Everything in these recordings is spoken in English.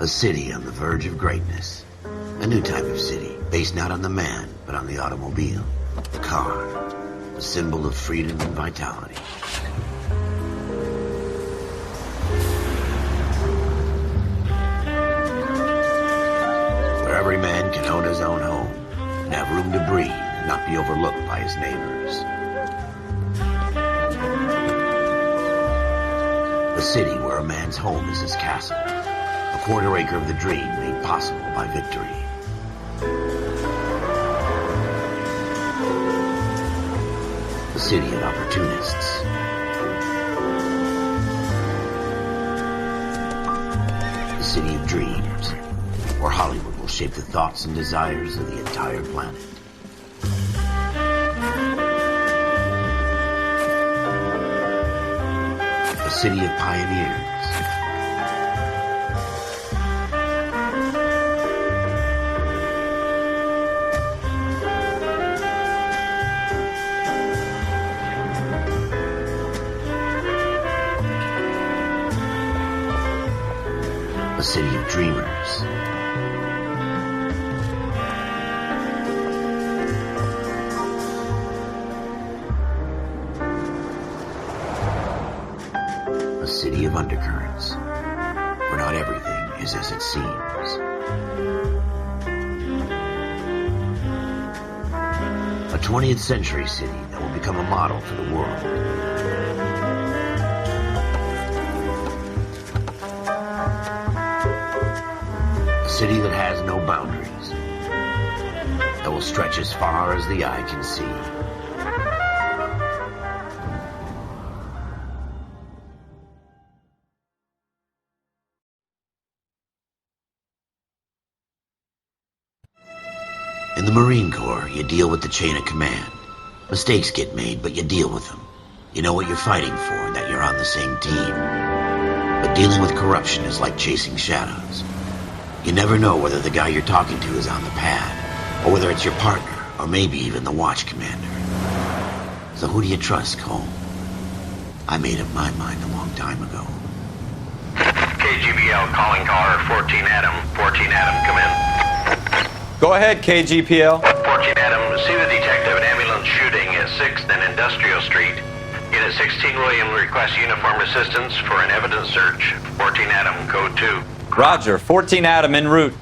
A city on the verge of greatness. A new type of city, based not on the man, but on the automobile. The car. A symbol of freedom and vitality. Where every man can own his own home, and have room to breathe, and not be overlooked by his neighbors. A city where a man's home is his castle. A quarter acre of the dream made possible by victory. A city of opportunists. A city of dreams, where Hollywood will shape the thoughts and desires of the entire planet. A city of pioneers. A city of dreamers. A city of undercurrents, where not everything is as it seems. A 20th century city that will become a model for the world. A city that has no boundaries, that will stretch as far as the eye can see. In the Marine Corps, you deal with the chain of command. Mistakes get made, but you deal with them. You know what you're fighting for and that you're on the same team. But dealing with corruption is like chasing shadows. You never know whether the guy you're talking to is on the pad, or whether it's your partner, or maybe even the watch commander. So who do you trust, Cole? I made up my mind a long time ago. KGBL calling caller 14 Adam. 14 Adam, come in. Go ahead, KGPL. 14 Adam, see the detective, an ambulance shooting at 6th and Industrial Street. Unit 16 William requests uniform assistance for an evidence search. 14 Adam, code 2. Roger, 14 Adam en route.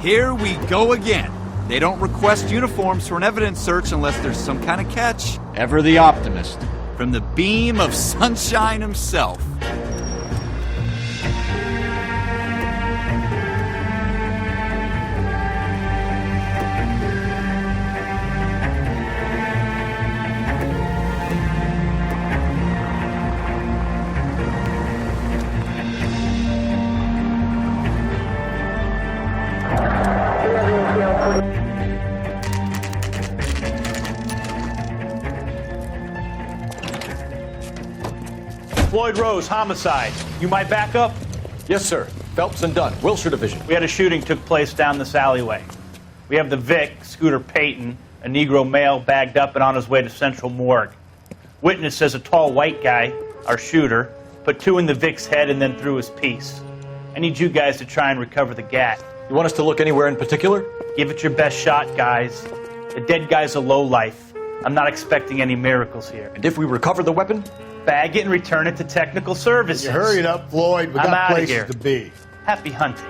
Here we go again. They don't request uniforms for an evidence search unless there's some kind of catch. Ever the optimist. From the beam of sunshine himself. Floyd Rose, homicide. You might back up? Yes, sir. Phelps and Dunn, Wilshire Division. We had a shooting took place down this alleyway. We have the Vic, Scooter Payton, a Negro male bagged up and on his way to Central Morgue. Witness says a tall white guy, our shooter, put 2 in the Vic's head and then threw his piece. I need you guys to try and recover the gat. You want us to look anywhere in particular? Give it your best shot, guys. The dead guy's a lowlife. I'm not expecting any miracles here. And if we recover the weapon? Bag it and return it to technical services. You hurry it up, Floyd. We I'm got outta places here. to be. Happy hunting.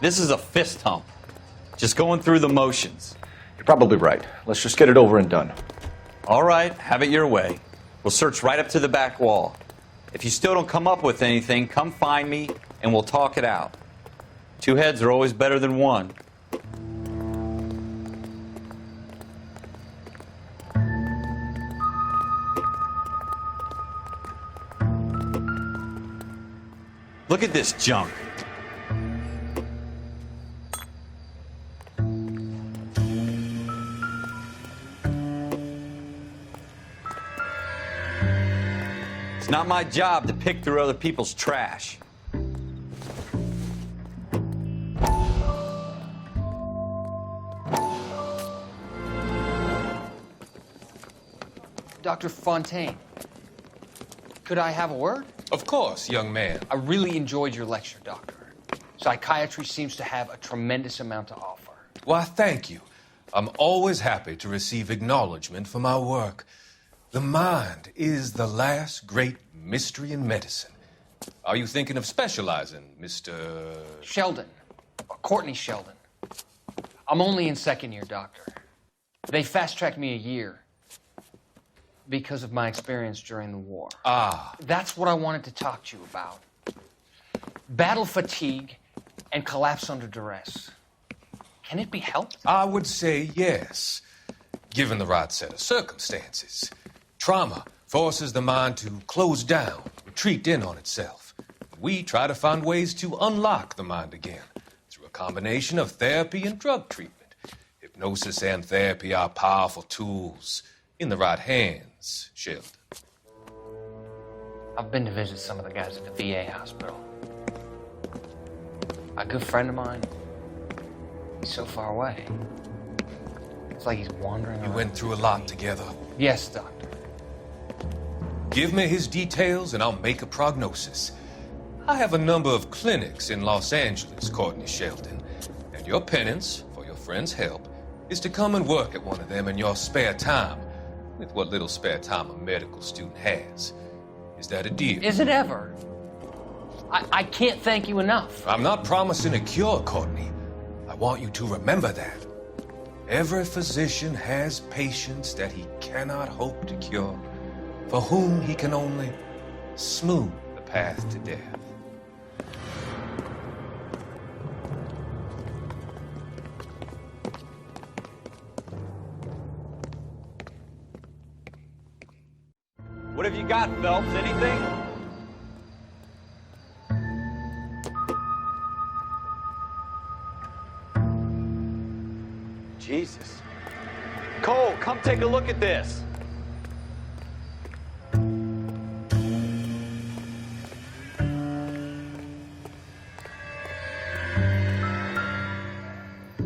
This is a fist hump. Just going through the motions. You're probably right. Let's just get it over and done. All right, have it your way. We'll search right up to the back wall. If you still don't come up with anything, come find me and we'll talk it out. 2 heads are always better than 1. Look at this junk. It's not my job to pick through other people's trash. Dr. Fontaine, could I have a word? Of course, young man. I really enjoyed your lecture, Doctor. Psychiatry seems to have a tremendous amount to offer. Why, thank you. I'm always happy to receive acknowledgement for my work. The mind is the last great mystery in medicine. Are you thinking of specializing, Mr. Sheldon, or Courtney Sheldon. I'm only in second year, Doctor. They fast-tracked me a year because of my experience during the war. Ah. That's what I wanted to talk to you about. Battle fatigue and collapse under duress. Can it be helped? I would say yes, given the right set of circumstances. Trauma forces the mind to close down, retreat in on itself. We try to find ways to unlock the mind again through a combination of therapy and drug treatment. Hypnosis and therapy are powerful tools in the right hands, Sheldon. I've been to visit some of the guys at the VA hospital. A good friend of mine, he's so far away. It's like he's wandering You around. went through a lot together. Yes, Doctor. Give me his details and I'll make a prognosis. I have a number of clinics in Los Angeles, Courtney Sheldon, and your penance, for your friend's help, is to come and work at one of them in your spare time, with what little spare time a medical student has. Is that a deal? Is it ever? I can't thank you enough. I'm not promising a cure, Courtney. I want you to remember that. Every physician has patients that he cannot hope to cure, for whom he can only smooth the path to death. What have you got, Phelps? Anything? Jesus. Cole, come take a look at this.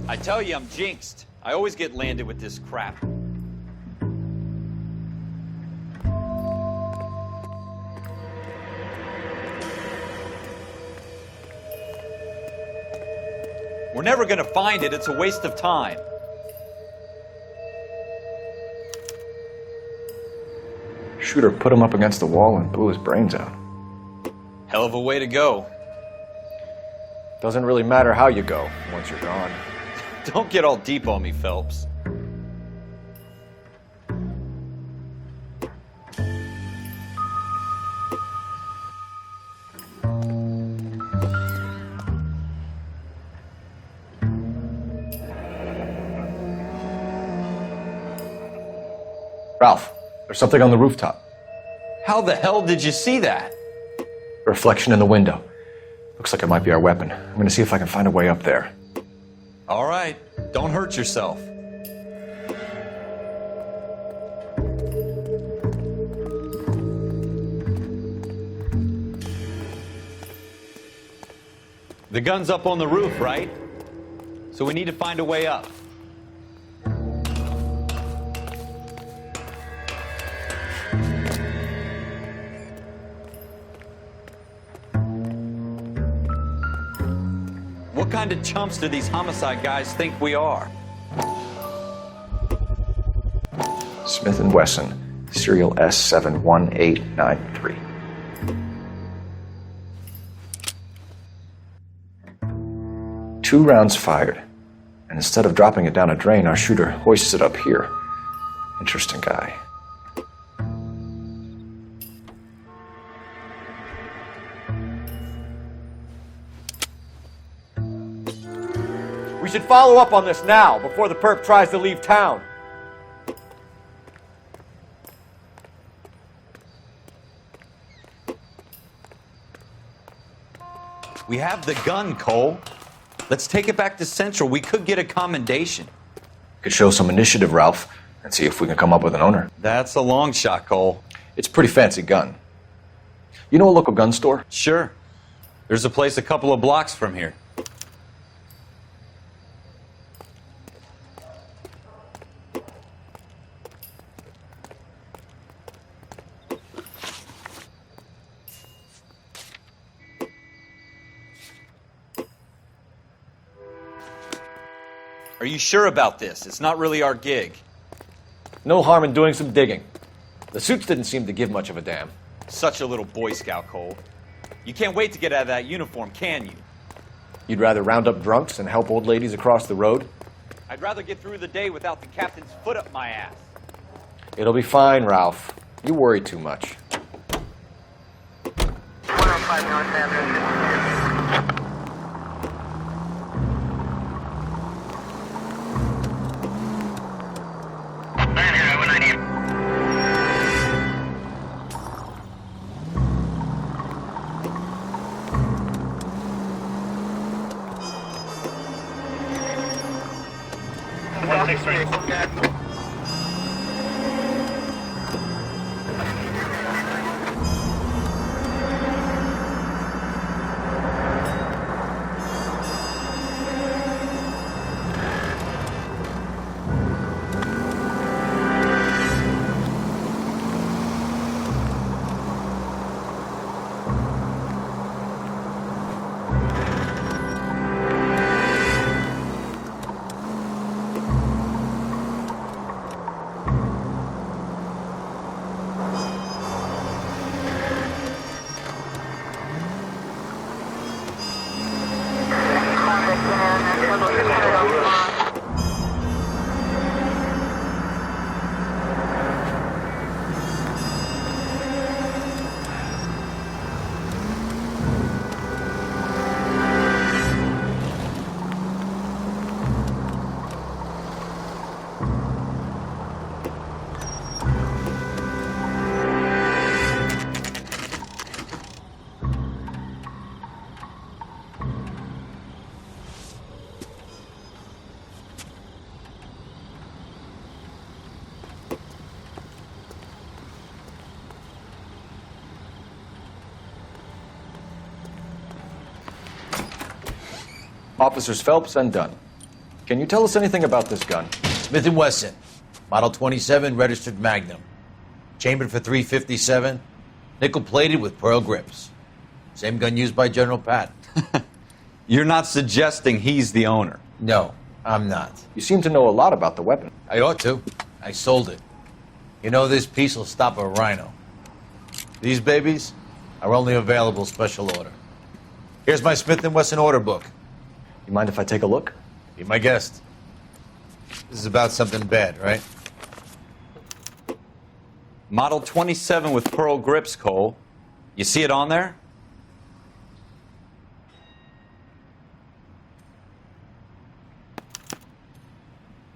I tell you, I'm jinxed. I always get landed with this crap. We're never gonna find it. It's a waste of time. Shooter put him up against the wall and blew his brains out. Hell of a way to go. Doesn't really matter how you go once you're gone. Don't get all deep on me, Phelps. Ralph, there's something on the rooftop. How the hell did you see that? A reflection in the window. Looks like it might be our weapon. I'm gonna see if I can find a way up there. All right, don't hurt yourself. The gun's up on the roof, right? So we need to find a way up. What kind of chumps do these homicide guys think we are? Smith & Wesson, serial S71893. Two rounds fired, and instead of dropping it down a drain, our shooter hoists it up here. Interesting guy. We should follow up on this now, before the perp tries to leave town. We have the gun, Cole. Let's take it back to Central. We could get a commendation. Could show some initiative, Ralph, and see if we can come up with an owner. That's a long shot, Cole. It's a pretty fancy gun. You know a local gun store? Sure. There's a place a couple of blocks from here. Are you sure about this? It's not really our gig. No harm in doing some digging. The suits didn't seem to give much of a damn. Such a little Boy Scout, Cole. You can't wait to get out of that uniform, can you? You'd rather round up drunks and help old ladies across the road? I'd rather get through the day without the captain's foot up my ass. It'll be fine, Ralph. You worry too much. 105 North Avenue. Officers Phelps and Dunn. Can you tell us anything about this gun? Smith & Wesson, Model 27, registered Magnum. Chambered for .357, nickel-plated with pearl grips. Same gun used by General Patton. You're not suggesting he's the owner? No, I'm not. You seem to know a lot about the weapon. I ought to. I sold it. You know, this piece will stop a rhino. These babies are only available special order. Here's my Smith & Wesson order book. You mind if I take a look? Be my guest. This is about something bad, right? Model 27 with pearl grips, Cole. You see it on there?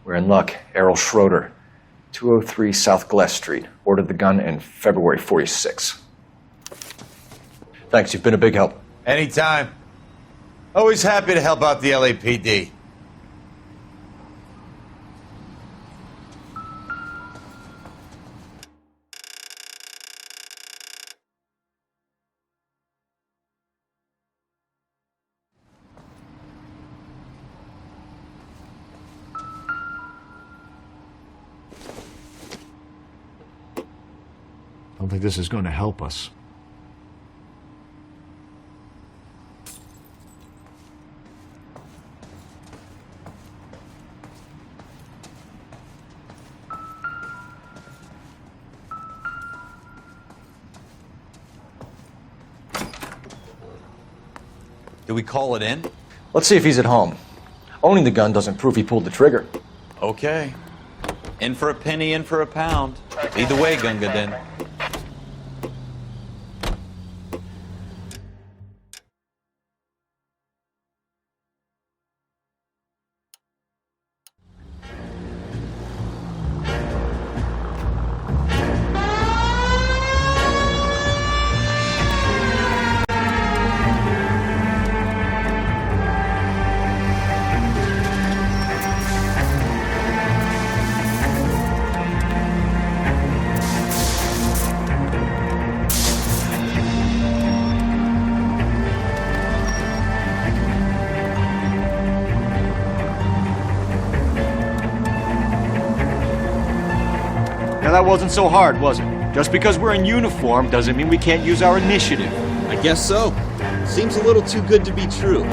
We're in luck. Errol Schroeder, 203 South Glass Street. Ordered the gun in February '46. Thanks, you've been a big help. Anytime. Always happy to help out the LAPD. I don't think this is going to help us. Do we call it in? Let's see if he's at home. Owning the gun doesn't prove he pulled the trigger. Okay. In for a penny, in for a pound. Lead the way, Gunga Din. Now that wasn't so hard, was it? Just because we're in uniform doesn't mean we can't use our initiative. I guess so. Seems a little too good to be true.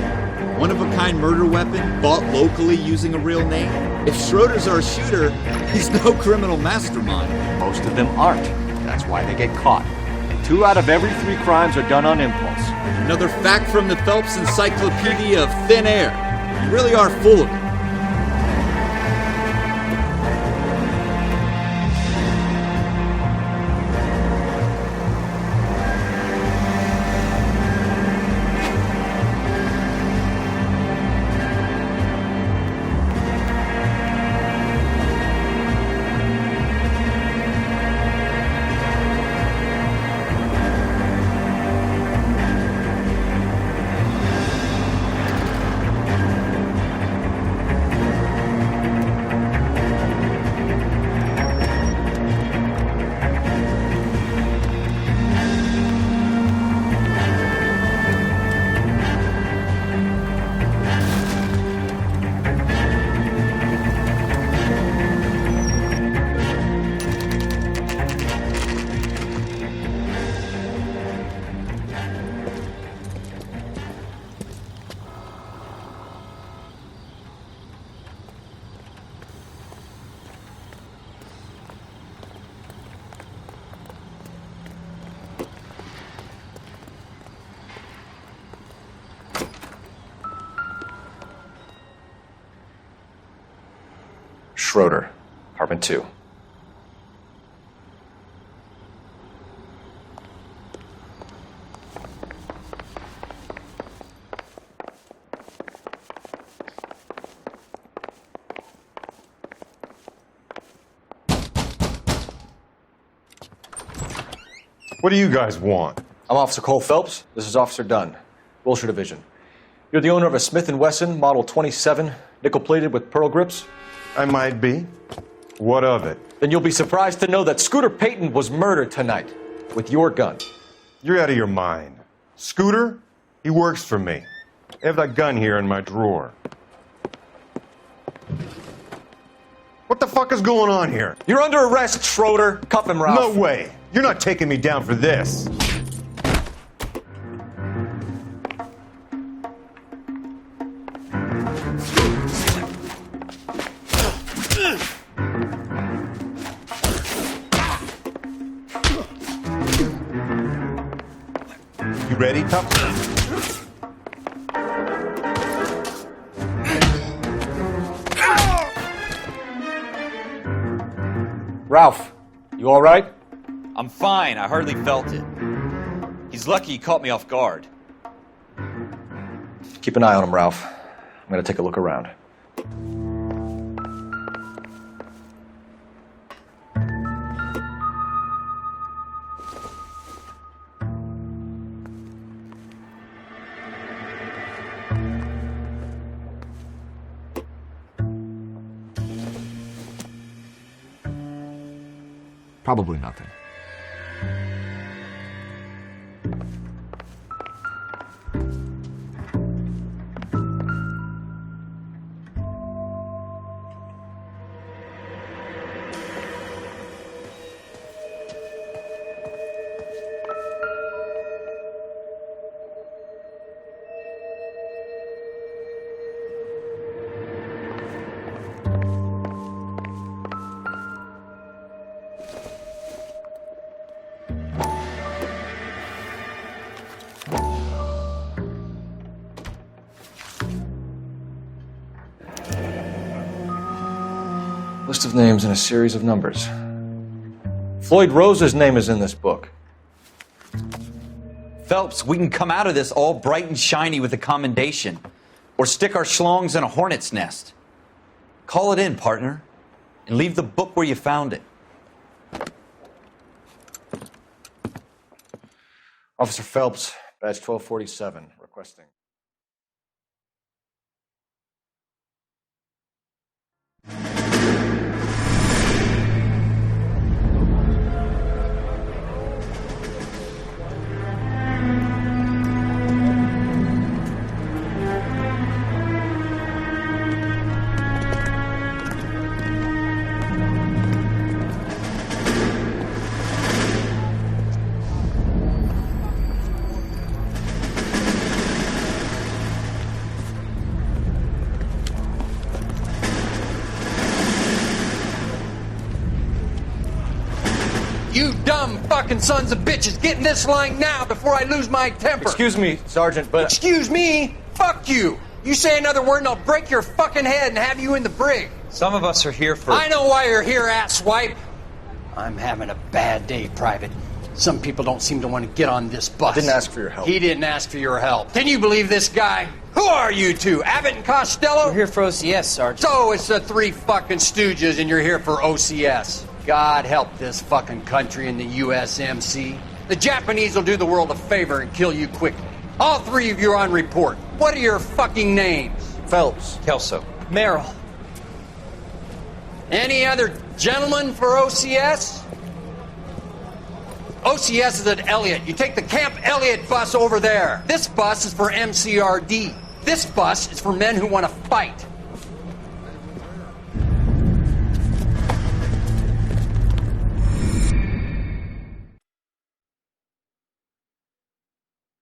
One-of-a-kind murder weapon, bought locally using a real name? If Schroeder's our shooter, he's no criminal mastermind. Most of them aren't. That's why they get caught. 2 out of every 3 crimes are done on impulse. Another fact from the Phelps Encyclopedia of Thin Air. You really are full of it. Schroeder, apartment 2. What do you guys want? I'm Officer Cole Phelps. This is Officer Dunn, Wilshire Division. You're the owner of a Smith & Wesson Model 27, nickel-plated with pearl grips? I might be. What of it? Then you'll be surprised to know that Scooter Payton was murdered tonight with your gun. You're out of your mind. Scooter? He works for me. I have that gun here in my drawer. What the fuck is going on here? You're under arrest, Schroeder. Cuff him, Ralph. No way. You're not taking me down for this. You ready, Tuck? Ralph, you all right? I'm fine. I hardly felt it. He's lucky he caught me off guard. Keep an eye on him, Ralph. I'm going to take a look around. Probably nothing. List of names and a series of numbers. Floyd Rose's name is in this book. Phelps, we can come out of this all bright and shiny with a commendation. Or stick our schlongs in a hornet's nest. Call it in, partner. And leave the book where you found it. Officer Phelps, badge 1247, requesting. dumb fucking sons of bitches. Get in this line now before I lose my temper. Excuse me, Sergeant, but... Excuse me? Fuck you. You say another word and I'll break your fucking head and have you in the brig. Some of us are here for... I know why you're here, asswipe. I'm having a bad day, Private. Some people don't seem to want to get on this bus. I didn't ask for your help. He didn't ask for your help. Can you believe this guy? Who are you two? Abbott and Costello? We're here for OCS, Sergeant. So it's the three fucking stooges and you're here for OCS. God help this fucking country and the USMC. The Japanese will do the world a favor and kill you quickly. All three of you are on report. What are your fucking names? Phelps. Kelso. Merrill. Any other gentlemen for OCS? OCS is at Elliott. You take the Camp Elliott bus over there. This bus is for MCRD. This bus is for men who want to fight.